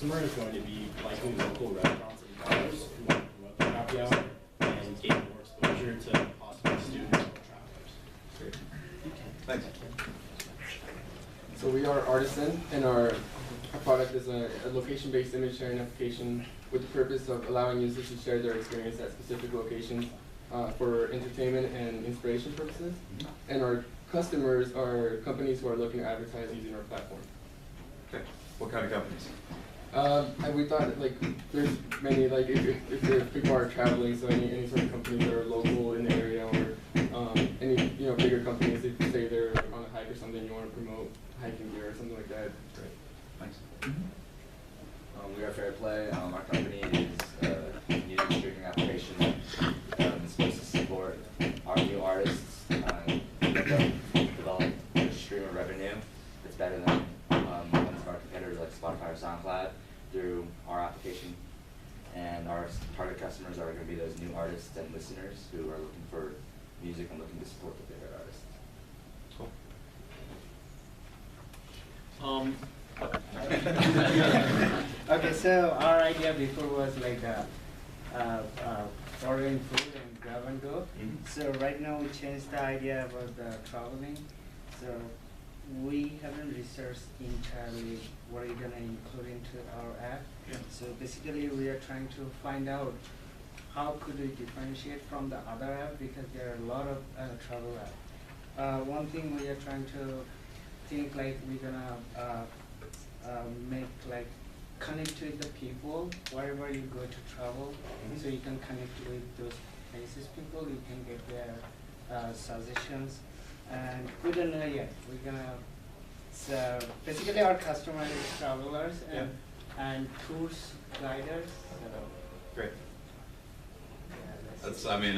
customer is going to be likely local restaurants and bars who want to promote their happy hour and gain more exposure to possibly students or travelers. Great. Thanks. So we are Artisan, and our product is a location-based image sharing application with the purpose of allowing users to share their experience at specific locations for entertainment and inspiration purposes. And our customers are companies who are looking to advertise using our platform. Okay. What kind of companies? And we thought like there's many, like if people are traveling, so any sort of companies that are local in the area, or any bigger companies, if say they're on a hike or something, you want to promote hiking gear or something like that. Great. Thanks. We are Fair Play. Our company is a music streaming application. It's supposed to support our new artists develop a stream of revenue that's better than most of our competitors like Spotify or SoundCloud through our application. And our target customers are going to be those new artists and listeners who are looking for music and looking to support the favorite artists. Cool. Okay, so our idea before was like ordering food and grab and go. So right now we changed the idea about the traveling. So we haven't researched entirely what are you gonna include into our app. Yeah. So basically we are trying to find out how could we differentiate from the other app, because there are a lot of travel apps. One thing we are trying to think like we're gonna make like connect with the people wherever you go to travel, so you can connect with those places people, you can get their suggestions, and we don't know yet. We're gonna, so basically our customer is travelers and tours guiders. So Great. yeah, I mean,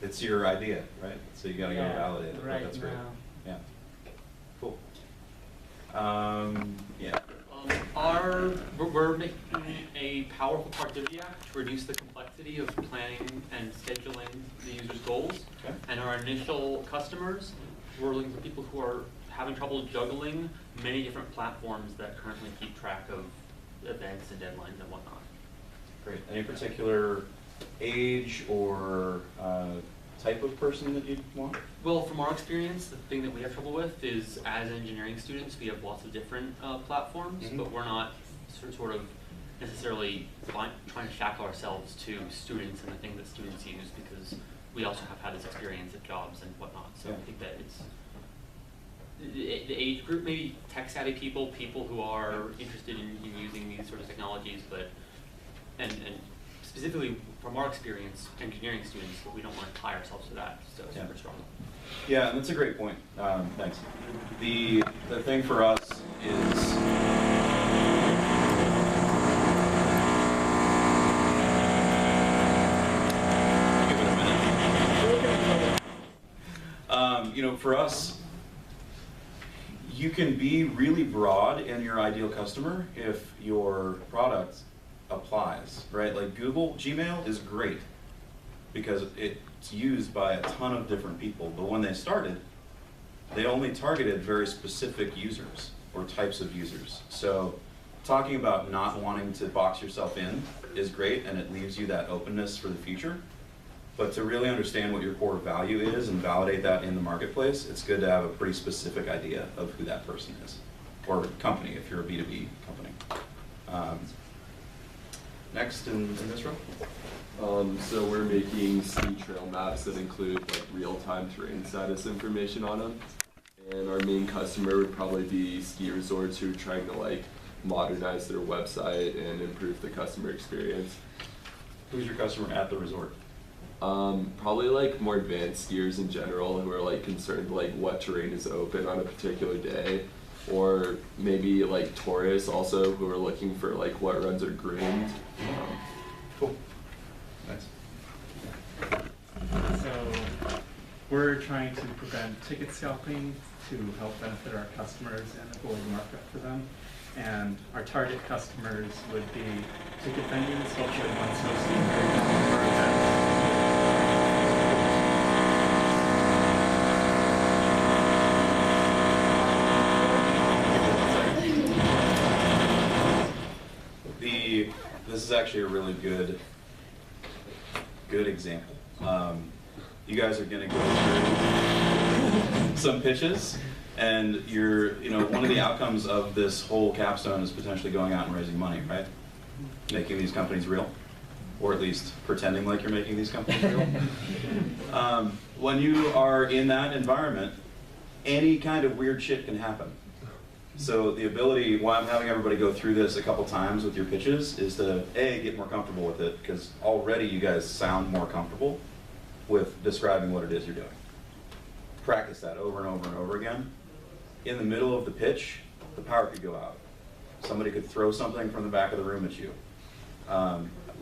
it's your idea, right? So you gotta go validate it. Right That's great. now. Yeah. Cool. Yeah. We're making a powerful productivity app to reduce the complexity of planning and scheduling the user's goals. Okay. And our initial customers, we're looking for people who are having trouble juggling many different platforms that currently keep track of events and deadlines and whatnot. Great. Any particular age or type of person that you'd want? Well, from our experience, the thing that we have trouble with is, as engineering students, we have lots of different platforms, but we're not sort of necessarily trying to shackle ourselves to students and the thing that students use, because we also have had this experience at jobs and whatnot. So I think that it's the age group, maybe tech-savvy people who are interested in using these sort of technologies, but and specifically from our experience, engineering students, but we don't want to tie ourselves to that so super strongly. Yeah, that's a great point. Thanks. The thing for us is give it a minute. For us, you can be really broad in your ideal customer if your product applies, right? Like Gmail is great because it's used by a ton of different people, but when they started, they only targeted very specific users or types of users. So talking about not wanting to box yourself in is great, and it leaves you that openness for the future. But to really understand what your core value is and validate that in the marketplace, it's good to have a pretty specific idea of who that person is, or company if you're a B2B company. Next in this row. So we're making ski trail maps that include like real-time terrain status information on them. And our main customer would probably be ski resorts who are trying to like modernize their website and improve the customer experience. Who's your customer at the resort? Probably like more advanced skiers in general who are like concerned like what terrain is open on a particular day, or maybe like tourists also who are looking for like what runs are groomed. Cool. Nice. So we're trying to prevent ticket scalping to help benefit our customers and avoid markup for them. And our target customers would be ticket venues, hopefully ones hosting very popular events. this is actually a really good example. You guys are gonna go through some pitches, and one of the outcomes of this whole capstone is potentially going out and raising money, right? Making these companies real, or at least pretending like you're making these companies real. When you are in that environment, any kind of weird shit can happen. So the ability, why I'm having everybody go through this a couple times with your pitches, is to A, get more comfortable with it, because already you guys sound more comfortable with describing what it is you're doing. Practice that over and over and over again. In the middle of the pitch, the power could go out. Somebody could throw something from the back of the room at you.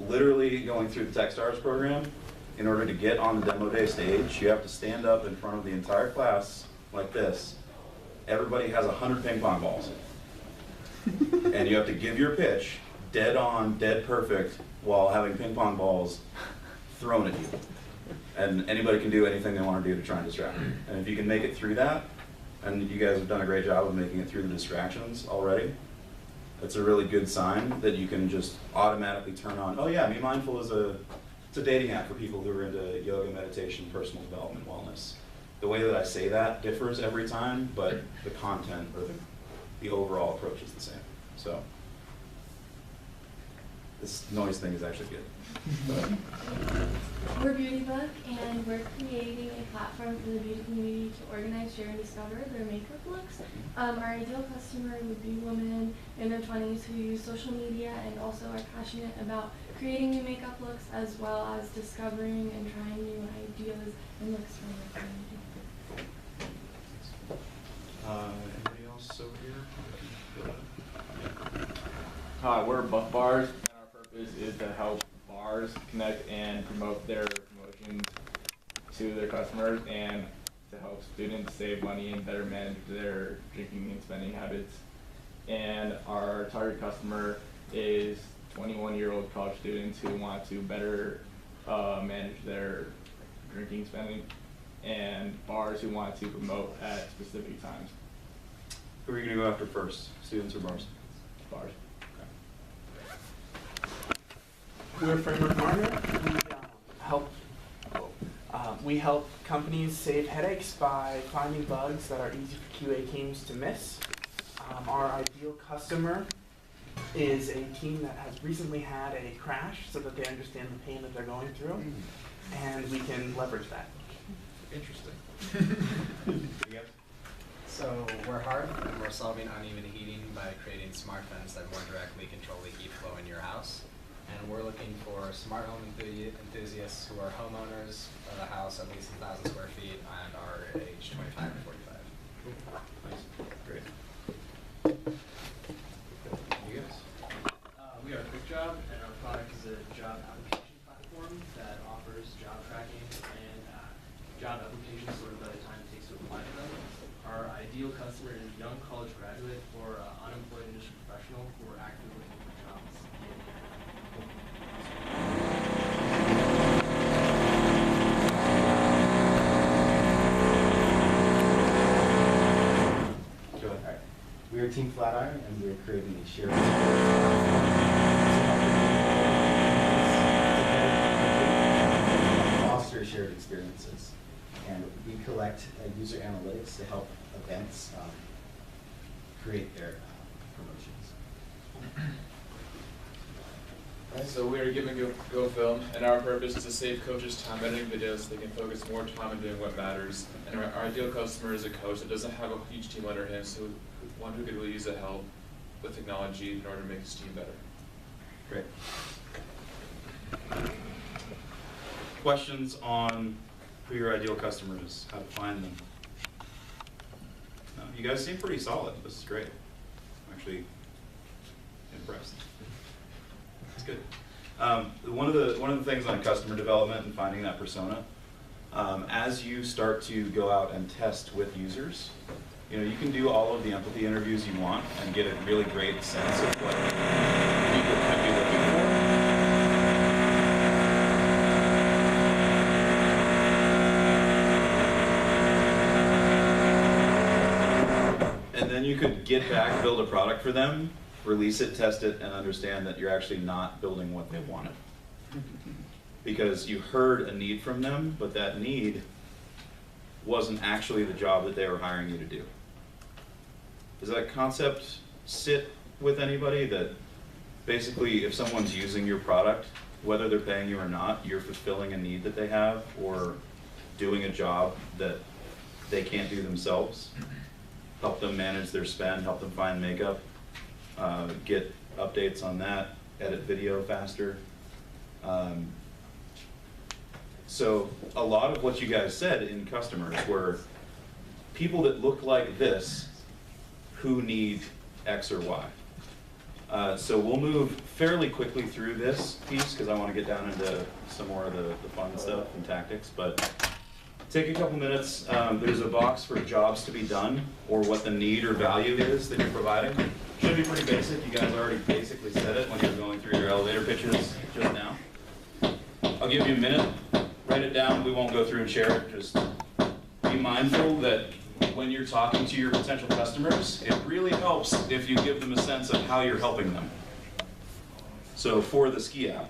Literally going through the Techstars program, in order to get on the demo day stage, you have to stand up in front of the entire class like this. Everybody has 100 ping pong balls. And you have to give your pitch dead on, dead perfect, while having ping pong balls thrown at you. And anybody can do anything they want to do to try and distract you. And if you can make it through that, and you guys have done a great job of making it through the distractions already, that's a really good sign that you can just automatically turn on, oh yeah, Be Mindful is it's a dating app for people who are into yoga, meditation, personal development, wellness. The way that I say that differs every time, but the content or the overall approach is the same. So this noise thing is actually good. We're Beauty Book, and we're creating a platform for the beauty community to organize, share, and discover their makeup looks. Our ideal customer would be women in their 20s who use social media and also are passionate about creating new makeup looks, as well as discovering and trying new ideas and looks from their community. Anybody else over here? Hi, we're Buff Bars, and our purpose is to help bars connect and promote their promotions to their customers, and to help students save money and better manage their drinking and spending habits. And our target customer is 21-year-old college students who want to better manage their drinking spending, and bars who want to promote at specific times. Who are you going to go after first, students or bars? Bars. We're Framework Market. We help companies save headaches by finding bugs that are easy for QA teams to miss. Our ideal customer is a team that has recently had a crash so that they understand the pain that they're going through, and we can leverage that. Interesting. So we're Hearth, and we're solving uneven heating by creating smart vents that more directly control the heat flow in your house. And we're looking for smart home enthusiasts who are homeowners of a house at least 1,000 square feet and are age 25 to 45. Nice. Great. You guys? We are Quick Job, and our product is a job application platform that offers job tracking and job applications sorted by the time it takes to apply to them. Our ideal customer is a young college graduate or unemployed industry professional who are actively looking for jobs. Go ahead. We are Team Flatiron, and we are creating a shared foster shared experiences. And we collect user analytics to help events create their promotions. So we are Give and Go Film, and our purpose is to save coaches time editing videos so they can focus more time on doing what matters. And our ideal customer is a coach that doesn't have a huge team under him, so one who could really use the help with technology in order to make his team better. Great. Questions on who your ideal customer is, how to find them? No, you guys seem pretty solid. This is great. I'm actually impressed. That's good. One of the things on customer development and finding that persona, as you start to go out and test with users, you can do all of the empathy interviews you want and get a really great sense of what people might be looking for. And then you could get back, build a product for them release it, test it, and understand that you're actually not building what they wanted. Because you heard a need from them, but that need wasn't actually the job that they were hiring you to do. Does that concept sit with anybody, that basically if someone's using your product, whether they're paying you or not, you're fulfilling a need that they have or doing a job that they can't do themselves? Help them manage their spend, help them find makeup, get updates on that, edit video faster. So a lot of what you guys said in customers were people that look like this who need X or Y. So we'll move fairly quickly through this piece because I want to get down into some more of the fun stuff and tactics, but take a couple minutes. There's a box for jobs to be done or what the need or value is that you're providing. Should be pretty basic. You guys already basically said it when you were going through your elevator pitches just now. I'll give you a minute. Write it down. We won't go through and share it. Just be mindful that when you're talking to your potential customers, it really helps if you give them a sense of how you're helping them. So for the ski app,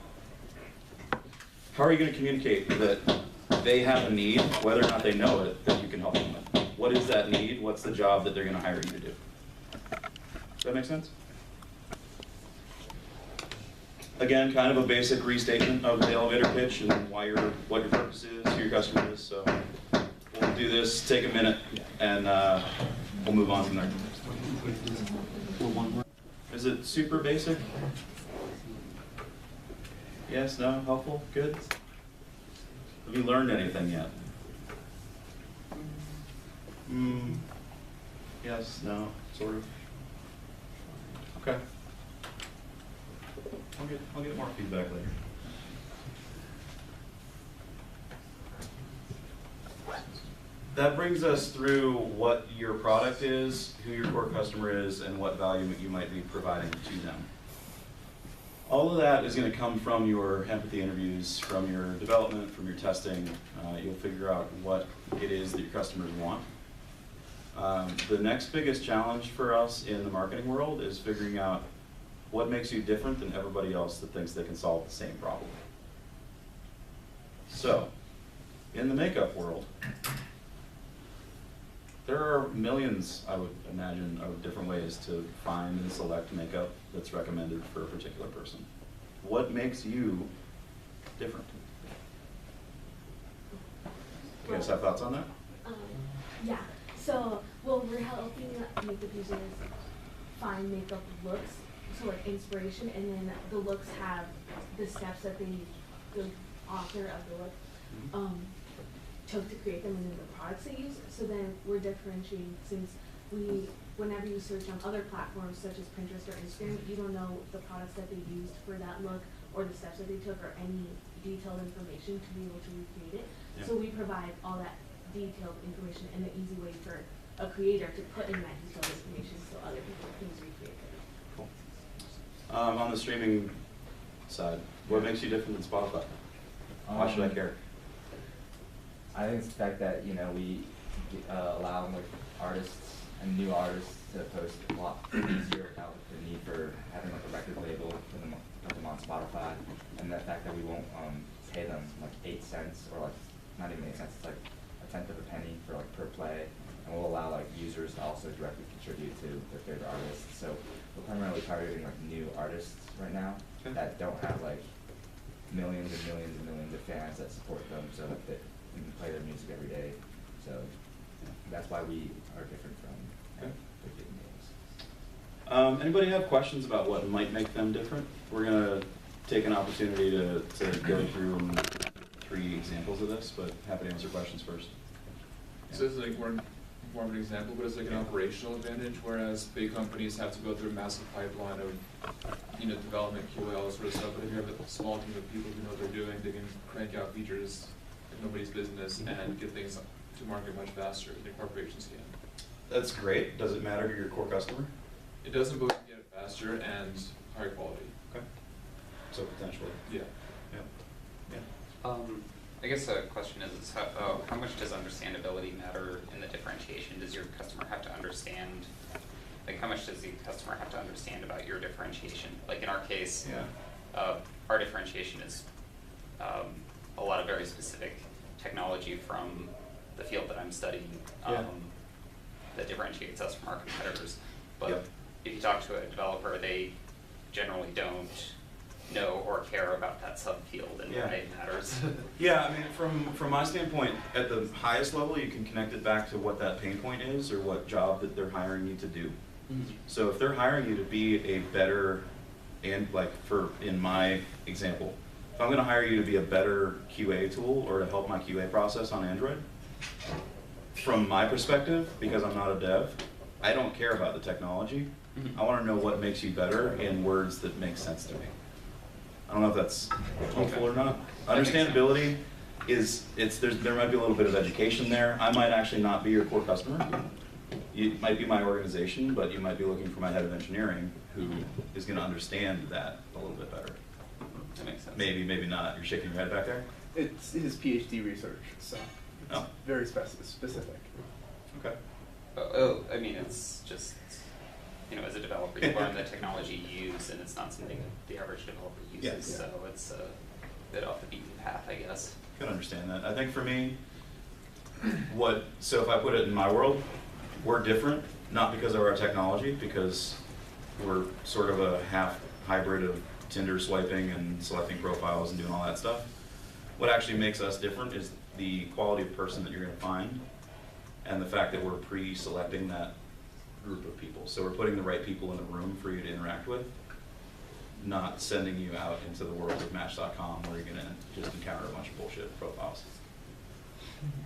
how are you going to communicate that they have a need, whether or not they know it, that you can help them with? What is that need? What's the job that they're going to hire you to do? Does that make sense? Again, kind of a basic restatement of the elevator pitch and what your purpose is to your customers. So we'll do this, take a minute, and we'll move on from there. Is it super basic? Yes, no, helpful, good? Have you learned anything yet? Yes, no, sort of. Okay. I'll get more feedback later. That brings us through what your product is, who your core customer is, and what value you might be providing to them. All of that is going to come from your empathy interviews, from your development, from your testing. You'll figure out what it is that your customers want. The next biggest challenge for us in the marketing world is figuring out what makes you different than everybody else that thinks they can solve the same problem. So, in the makeup world, there are millions, I would imagine, of different ways to find and select makeup that's recommended for a particular person. What makes you different? You guys have thoughts on that? Yeah. So, well, we're helping makeup users find makeup looks, so like inspiration, and then the looks have the steps that the author of the look took to create them, and then the products they use. So then we're differentiating, since whenever you search on other platforms such as Pinterest or Instagram, you don't know the products that they used for that look or the steps that they took or any detailed information to be able to recreate it. Yeah. So we provide all that detailed information and an easy way for a creator to put in that detailed information so other people can recreate it. Cool. On the streaming side, what makes you different than Spotify? Why should I care? I think it's the fact that, you know, we allow like artists and new artists to post a lot easier without the need for having like a record label for them, put them on Spotify, and the fact that we won't pay them like 8 cents or like not even 8 cents, it's like a tenth of a penny for like per play, and we'll allow like users to also directly contribute to their favorite artists. So we're primarily targeting like new artists right now that don't have like millions and millions and millions of fans that support them, so that they can play their music every day. So that's why we are different from the big names. Anybody have questions about what might make them different? We're going to take an opportunity to go through 3 examples of this, but happy to answer questions first. So this is like more of an example, but it's like an operational advantage, whereas big companies have to go through a massive pipeline of, you know, development, QA, all this sort of stuff. But if you have a small team of people who know what they're doing, they can crank out features like nobody's business and get things to market much faster than corporations can. That's great. Does it matter to your core customer? It doesn't, but we can get it faster and higher quality. Okay. So potentially. Yeah. Yeah. I guess the question is how much does understandability matter in the differentiation? Does your customer have to understand like how much does the customer have to understand about your differentiation? Like in our case, Yeah. our differentiation is a lot of very specific technology from the field that I'm studying that differentiates us from our competitors. But Yep. if you talk to a developer, they generally don't know or care about that subfield and why it matters. Yeah, I mean, from my standpoint, at the highest level, you can connect it back to what that pain point is or what job that they're hiring you to do. So if they're hiring you to be a better, and like in my example, if I'm going to hire you to be a better QA tool or to help my QA process on Android, from my perspective, because I'm not a dev, I don't care about the technology. I want to know what makes you better in words that make sense to me. I don't know if that's helpful or not. Understandability there might be a little bit of education there. I might actually not be your core customer. It might be my organization, but you might be looking for my head of engineering who is going to understand that a little bit better. That makes sense. Maybe, maybe not. You're shaking your head back there? It's his PhD research, so it's very specific. Okay. I mean, it's just, you know, as a developer, you learn the technology you use, and it's not something that the average developer uses, so it's a bit off the beaten path, I guess. I can understand that. I think for me, so if I put it in my world, we're different, not because of our technology, because we're sort of a half hybrid of Tinder swiping and selecting profiles and doing all that stuff. What actually makes us different is the quality of person that you're going to find and the fact that we're pre-selecting that group of people. So we're putting the right people in the room for you to interact with, not sending you out into the world of Match.com where you're going to just encounter a bunch of bullshit profiles.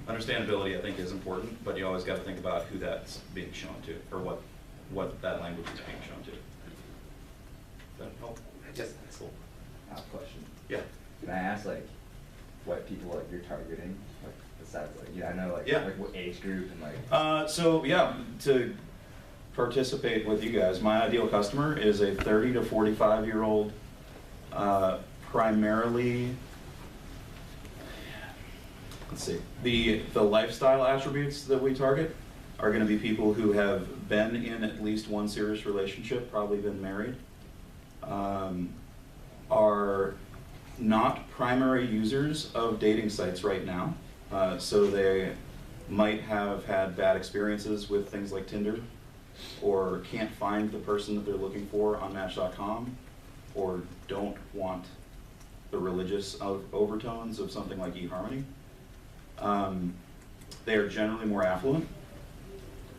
Understandability, I think, is important, but you always got to think about who that's being shown to, or what that language is being shown to. Does that help? Just cool. I have a question. Yeah. Can I ask like what people like you're targeting? Like besides like I know like like what age group and like so yeah, to participate with you guys, my ideal customer is a 30 to 45-year-old, primarily. Let's see. The lifestyle attributes that we target are going to be people who have been in at least one serious relationship, probably been married, are not primary users of dating sites right now. So they might have had bad experiences with things like Tinder, or can't find the person that they're looking for on Match.com, or don't want the religious overtones of something like eHarmony. They are generally more affluent.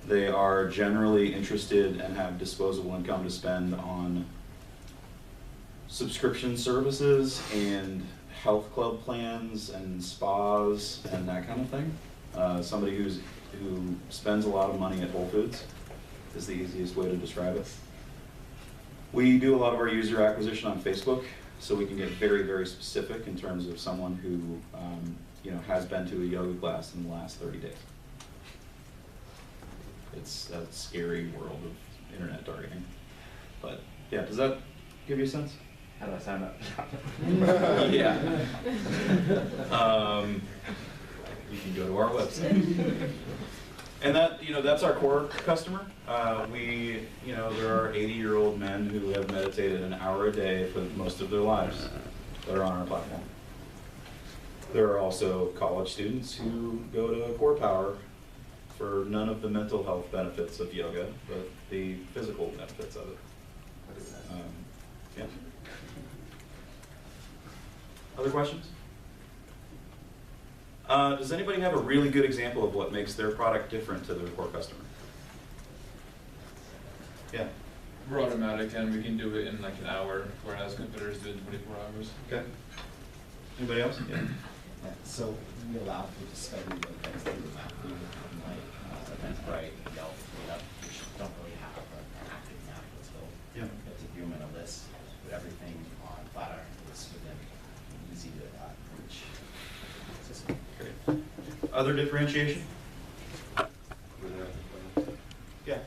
They are generally interested and have disposable income to spend on subscription services and health club plans and spas and that kind of thing. Somebody who spends a lot of money at Whole Foods is the easiest way to describe it. We do a lot of our user acquisition on Facebook, so we can get very, very specific in terms of someone who has been to a yoga class in the last 30 days. It's that scary world of internet targeting. But yeah, does that give you a sense? How do I sign up? Yeah. You can go to our website. And that's our core customer. There are 80-year-old men who have meditated an hour a day for most of their lives that are on our platform. There are also college students who go to Core Power for none of the mental health benefits of yoga, but the physical benefits of it. Yeah. Other questions? Does anybody have a really good example of what makes their product different to their core customer? Yeah. We're automatic and we can do it in like an hour, whereas competitors do it in 24 hours. Okay. Anybody else? Yeah. Yeah, so we allow for discovery of events through the map, like Eventbrite, Yelp, which don't really have an active map that's built. Yeah. You have to view them in a list, put everything on Flatiron list for them, easy to reach. Great. Other differentiation? Yeah.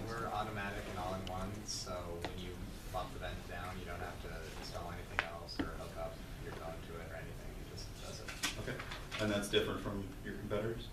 We're automatic and all-in-one, so when you lock the vent down, you don't have to install anything else or hook up your phone to it or anything. It just does it. Okay. And that's different from your competitors?